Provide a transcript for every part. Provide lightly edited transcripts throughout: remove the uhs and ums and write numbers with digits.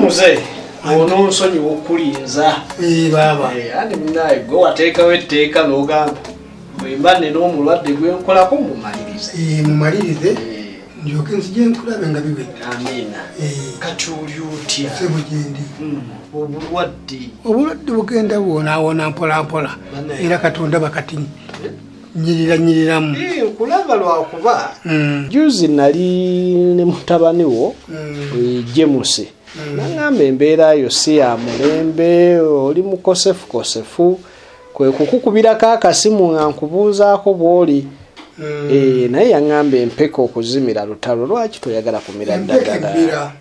muze ono nsonyi wokulinza baba andi munaye gwe wateekawo etteeka n'ogamba bwemba nina omulwadde gwe nkolako mumalirize mumalirize ndyoke nzije nkulabe nga biwedde. Amiina. Kati oli otya? Sebo gyendi. Obulwadde bugenda bwona mpola mpola era Katonda bakati nyiriramu. Nkulaba lwakuba juzi nali ne mutabani wo James nangamba embeera yo si ya mulembe, oli mukosefu kwe kukukubirako akasimu nga nkubuuzaako bw'oli. Naye yaŋŋamba empeka okuzimira lutalo, lwaki toyagala kumira ddagala?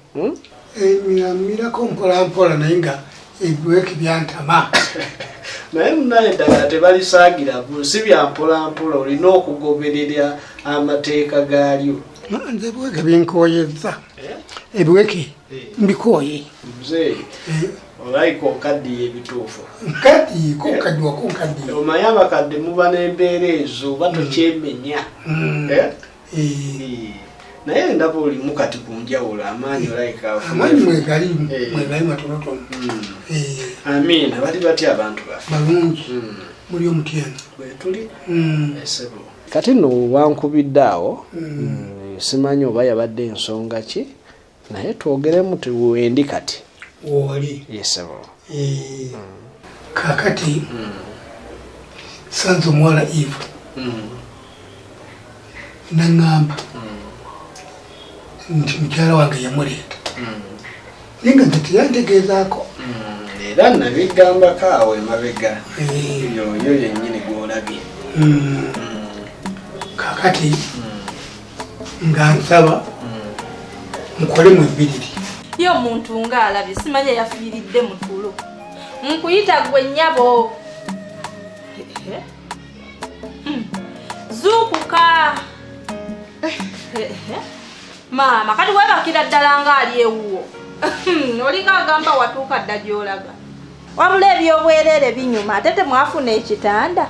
Mirako mpola naye nga ebiweke byantama. Naye munaye eddagala tebalisaagira si bya mpola, olina okugoberera amateeka gaalyo. Nze ebiweke binkooyezza. Ebiweke mbikooye. Muzeeyi olayika okaddiya ebituufu. Nkaddiya. Omanyi abakadde muba n'embeera ezo oba tokyemenya. Naye ndaba olimu kati ku njawulo amaanyi olayika amaanyi mwegali matonotono. Amiina, bali batya abantu baffe? Balungi. Muli omutyano. Bwetuli. Esebo. Kati nno wankubidde awo simanyi oba yabadde ensonga ki, naye twogeremu wendi kati. Wali. Yesebo. Kakati sanzo mwala Eva. Nangamba. Nti mukyala wange yamuleeta. Ninga nti yantegeezaako. Era nabigambako awo emabega. Yoyo yennyini gw'olabye. Kakati nga nsaba mukole mwebiriri. Yo muntu ng'alabye simanya yafiiridde mu tulo. Nkuyita gwe nnyabo. Zuukuka. Maama kati webakira ddala ng'ali ewuwo. Olinga agamba watuuka dda gy'olaga. Wabula ebyobwereere binyuma ate temwafuna ekitanda.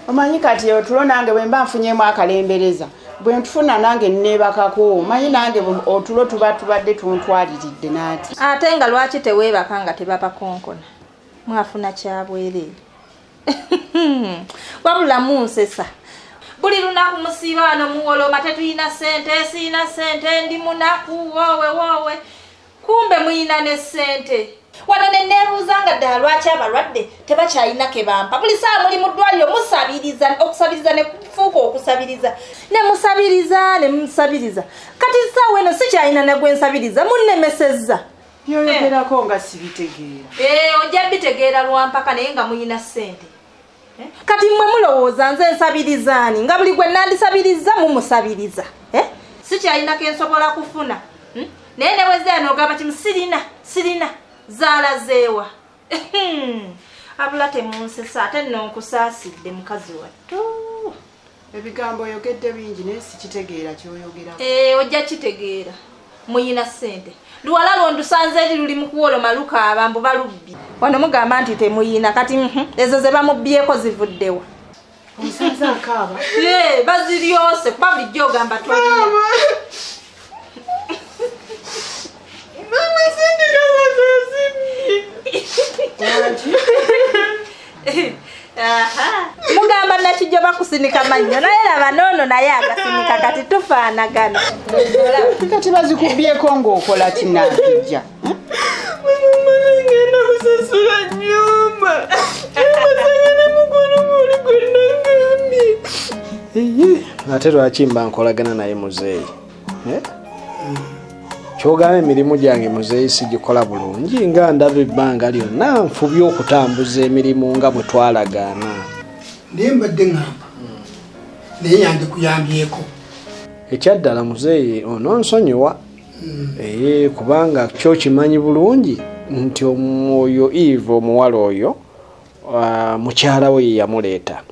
Omanyi kati otulo nange bwe mba nfunyemu akalembereza bwe ntufuna nange nneebakako. Omanyi nange otulo tubadde tuntwaliridde naati. Ate nga lwaki teweebaka nga tebapakonkona? Mwafuna kyabwereere. Wabula munsesa. Buli lunaku musiiba wano muwoloma tetuyina ssente, siina ssente, ndi munaku woowe. Kumbe muyina ne ssente. Wano ne neebuuza nga ddala lwaki abalwadde tebakyalina ke bampa. Buli saa muli mu ddwaliro musabiriza, okusabiriza ne kufuuka okusabiriza. Ne musabiriza. Kati ssaawa eno sikyalina ne gwe nsabiriza, munnemesezza. Byoyogerako nga sibitegeera. Ojja bitegeera lwampaka naye nga muyina ssente. Kati mmwe mulowooza nze nsabirizaani nga buli gwe nandisabiriza mumusabiriza. Sikyalina ke nsobola kufuna. Naye ne wezeera n'ogamba ti sirina zaalazeewa. Abula temunsesa ate nno nkusaasidde mukazi wattu. Ebigambo oyogedde bingi naye sikitegeera ky'oyogera. Ojja kitegeera. Muyina ssente. Luwala lwondusanze eri luli mu kuwoloma lukaaba mbu balubbi. Wano mugamba nti temuyina kati ezo ze bamubbyeko zivuddewa. Omusanze akaaba? Baziryose kuba bulijjo ogamba tolina. Mama sindika mugamba nakijjo bakusinika mannyo naye laba noono naye agasinika kati tufaanagana. Kati bazikubbyeko ng'okola kinakijja. Ngenda kusasula nnyumba. Masanyana mukono muli gwe nagambye. Ate lwaki mba nkolagana naye muzeeyi? Kyogamba emirimu gyange muzeeyi sigikola bulungi nga ndaba ebbanga lyonna nfubye okutambuza emirimu nga bwe twalagaana. Naye mbadde ngamba naye yandikuyambyeko. Ekyaddala muzeeyi ononsonyiwa. Kubanga kyo kimanyi bulungi nti omwoyo Eve omuwala oyo mukyala we yamuleeta.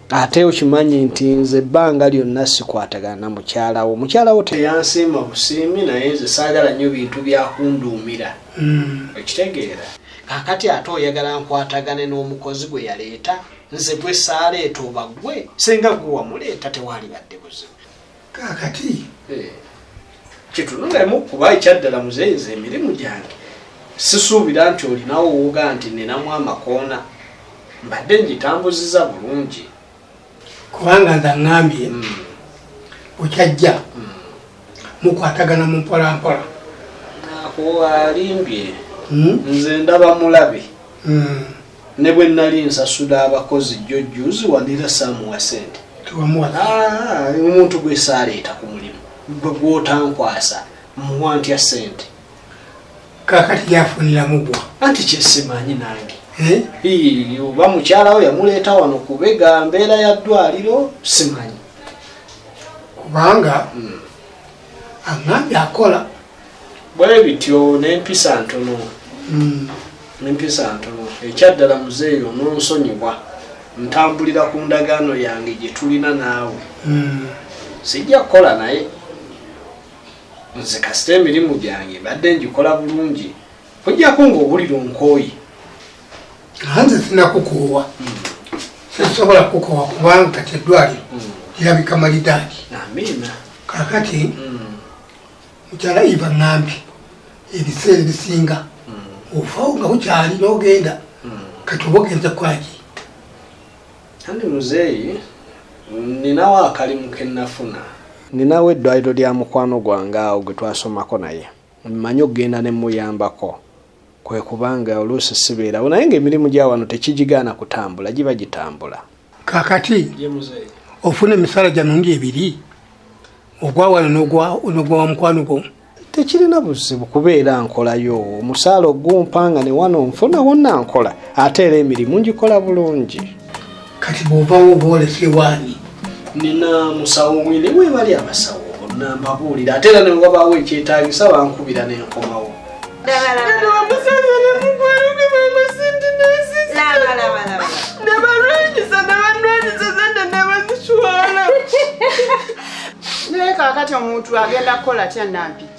Ate okimanyi nti nze ebbanga lyonna sikwatagana na mukyala wo. Mukyala wo teyansiima busiimi naye nze saagala nnyo bintu byakunduumira. Okitegeera? Kakati ate oyagala nkwatagane n'omukozi gwe yaleeta. Nze gwe saaleeta oba gwe senga gwe wamuleeta tewali badde buzibu. Kakati kitunulemu kuba ekyaddala muzeeyiza emirimu gyange sisuubira nti olinawo woga nti ninamu amakoona mbadde ngitambuziza bulungi kubanga nze aŋŋambye bukyajja mukwatagana mu mpolampola ako alimbye nze ndaba mulabe ne bwe nali nsasula abakozi jjojjuzi wanira saamuwa sente omuntu gwe saaleeta ku mulimu gwe gwotankwasa muwa ntya sente kakati yafuniramu gwa anti kyesimanyi nange oba mukyalawo yamuleeta wano kubega mbeera ya ddwaliro simanyi kubanga aŋŋambye akola bwe bityo n'empisa ntono n'empisa ntono ekyaddala muzeeyo n'onsonyiwa ntambulira ku ndagaano yange gye tulina naawe sijja kukola naye nze kasita emirimu gyange badde ngikola bulungi ojjako ng'obuliro nkooyi nze sinakukoowa sisobola kukoowa kubanga kati eddwaliro lirabika malidaadi amiina kakati mukyala iva ŋŋambye ebiseera ebisinga ofawo nga bukyali n'ogenda kati oba ogenza kwaki andi muzeeyi ninawo akalimu ke nnafuna ninawo eddwaliro lya mukwano gwange awo gwe twasomako naye mmanyi okugenda ne muyambako kwe kubanga oluusi sibeerawo naye ng'emirimu gya wano tekigigaana kutambula giba gitambula kakati ofuna emisala gyanundi ebiri ogwa wano n'ogwa wa mukwano gwo tekirina buzibu kubeera nkolayo omusaala ogumpanga ne wano nfuna wonna nkola ate era emirimu ngikola bulungi kati bw'ovawo oba olesewaani nina musawo mwine bwe bali abasawo bonna mbabuulira ate era ne wabaawo ekyetaagisa bankubira n'enkomawo naye kakati omuntu agenda kukola tya nampijja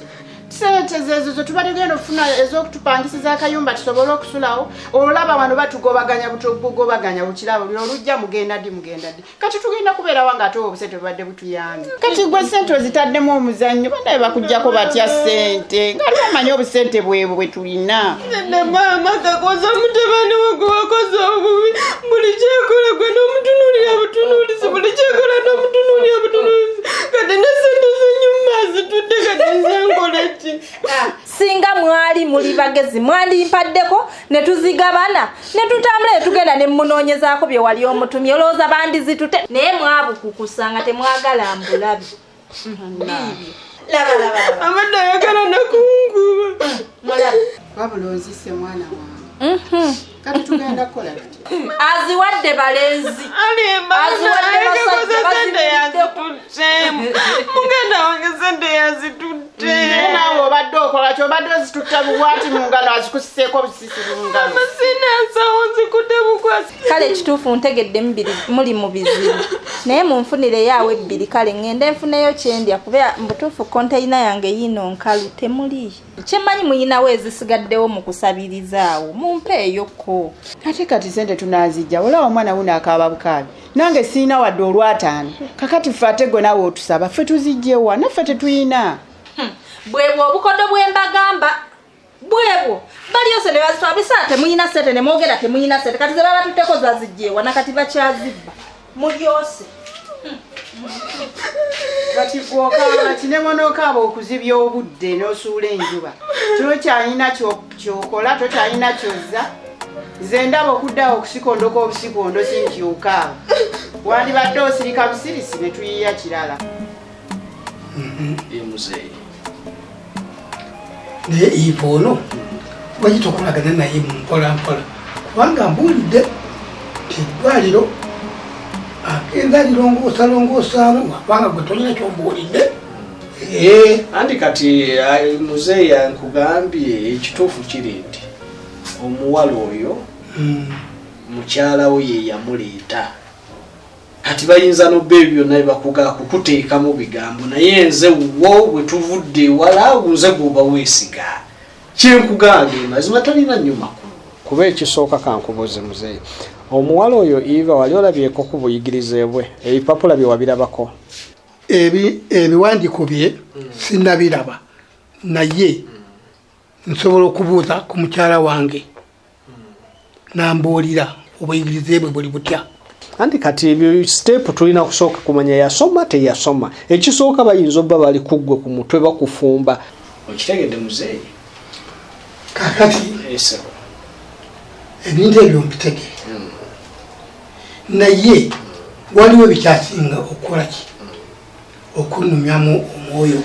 sente zezo zetuba tugenda okufuna ez'okutupangisiza akayumba tusobole okusulawo olaba wano batugobaganya butugobaganya bukirabo lino olujja mugenda ddi kati tugenda kubeerawo ng'ate obusente bubadde butuyambye kati gwe sente ozitaddemu omuzannyo bandabe bakuggyako batya sente nga bamanyi obusente bwebwe bwe tulina nne maama kakoza mutabani wagwe wakoze obubi buli kyekola gwe n'omutunuulira butunuulizi buli kyekola n'omutunuulira butunuulizi kati ne sente zenyuma zitudde kati nzenkola ki singa mwali muli bagezi mwandimpaddeko ne tuzigabana ne tutambula ne tugenda ne munoonyezaako bye wali omutumye olowooza bandizitute naye mwabukukusa nga temwagala mbulabi abadde ayagala nakunguba wabula onzise mwana wange kati tugenda kukola aziwadde balenzi muganda wange sente yazitutte naawe obadde okola ki obadde ozitutta bubwati mu ngalo azikusiseeko busisi mu ngalo amasina ensawo nzikutte bukwasi kale ekituufu ntegedde muli mu bizibu naye munfunireyo awo ebbiri kale ŋŋende nfuneyo kyendya kuba mbutuufu konteyina yange yiino nkalu temuli kyemmanyi muyinawo ezisigaddewo mu kusabirizaawo mumpeeyoko ate kati sente tunazijja olaba omwana wuno akaaba bukaabi nange siina wadde olwataano kakati ffe ate gwe naawe otusaba ffe tuzijjewa naffe tetuyina bwebwo obukodo bwembagamba bwebwo baliyose ne bazitwabisa temuyina sente ne mwogera temuyina sente kati ze baba tutteko zazijjewa nakati bakyazibba mulyose kati gwokaaba kinemonokaaba okuzibya obudde n'osuula enjuba tokyalina kyokola tokyalina kyozza nze ndaba okuddawo okusikondoka obusikondo sinkyukaaba wandibadde osirika busirisi ne tuyiya kirala muzeeyi naye iva ono lwaki tokolagana naye mu mpolampola kubanga mbuulidde ti eddwaliro agenza lirongoosalongoosaamu wabanga gwe tolina kyombuulidde andi kati muzeeyi nkugambye ekituufu kiri nti omuwala oyo mukyalawo ye yamuleeta kati bayinza nobba ebyo byonna byebakugaa kukuteekamu bigambo naye nze wo bwe tuvudde ewala nze gwoba weesiga kyenkugange mazima talina nnyo makulu kuba ekisooka kankubuuze muzeeyi omuwala oyo Eva wali olabyeko ku buyigirize bwe ebipapula bye wabirabako ebiwandiiko bye sinnabiraba naye nsobola okubuuza ku mukyala wange nambuulira obuyigirize bwe buli butya. Anti kati ebyo step tulina kusooka kumanya yasoma teyasoma. Ekisooka bayinza obba bali kuggwe ku mutwe bakufumba. Okitegedde muzeeyi? Kakati Esero. ebintu ebyo mbitegere. Naye waliwo ebikyasinga okukola ki? Okunnumyamu omwoyo.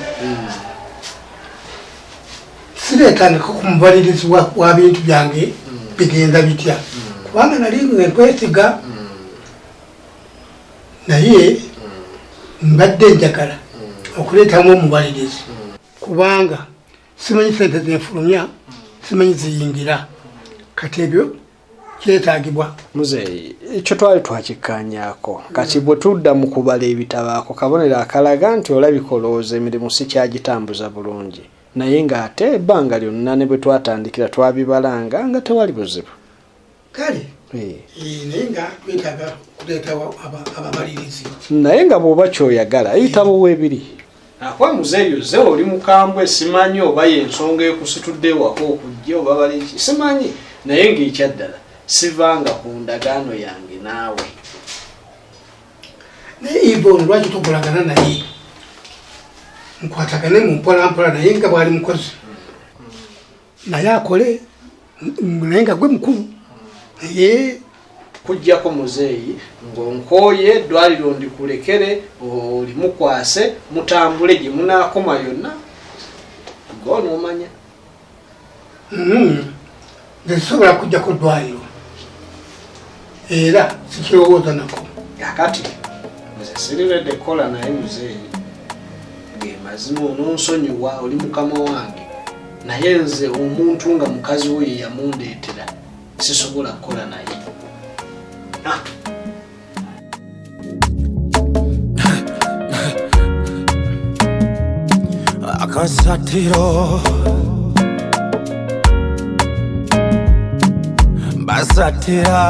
Sireetandika ku mubalirizi wa bintu byange bigenda bitya. Kubanga nali nkwesiga naye mbadde njagala okuleetamu omubalirizi kubanga simanyi sente zenfulumya simanyi ziyingira kati ebyo kyetaagibwa. Muzeeyi ekyo twali twakikkaanyaako kati bwe tudda mu kubala ebitabaako kabonero akalaga nti olabika olowooza emirimu si kyagitambuza bulungi naye ng'ate ebbanga lyonna ne bwe twatandikira twabibalanga nga tewali buzibu. Kale naye nga twetaaga kuleetawo ababalirizi naye nga bw'oba kyoyagala ebitabo weebiri. Akwa muzeeyi oze oli mukambwe simanyi oba y'ensonga ekusitudde ewaka okujja oba baliki simanyi naye ng'ekyaddala sivanga ku ndagaano yange naawe. naye Yvonne lwaki tokolagana naye nkwatagane mu mpolampola naye nga bwali mukozi naye akole naye nga gwe mukulu naye kujjako muzeeyi ng'onkooye eddwaliro ndikulekere olimukwase mutambule gye munaakoma yonna ng'onoomanya. nze sisobola kujja ku ddwaliro era sikirowooza nako. Kakati nze siriredde kukola naye muzeeyi ge mazima ononsonyiwa oli mukama wange naye nze omuntu nga mukazi we ye yamundeetera sisobola kukola naye. AKASATTIRO basatira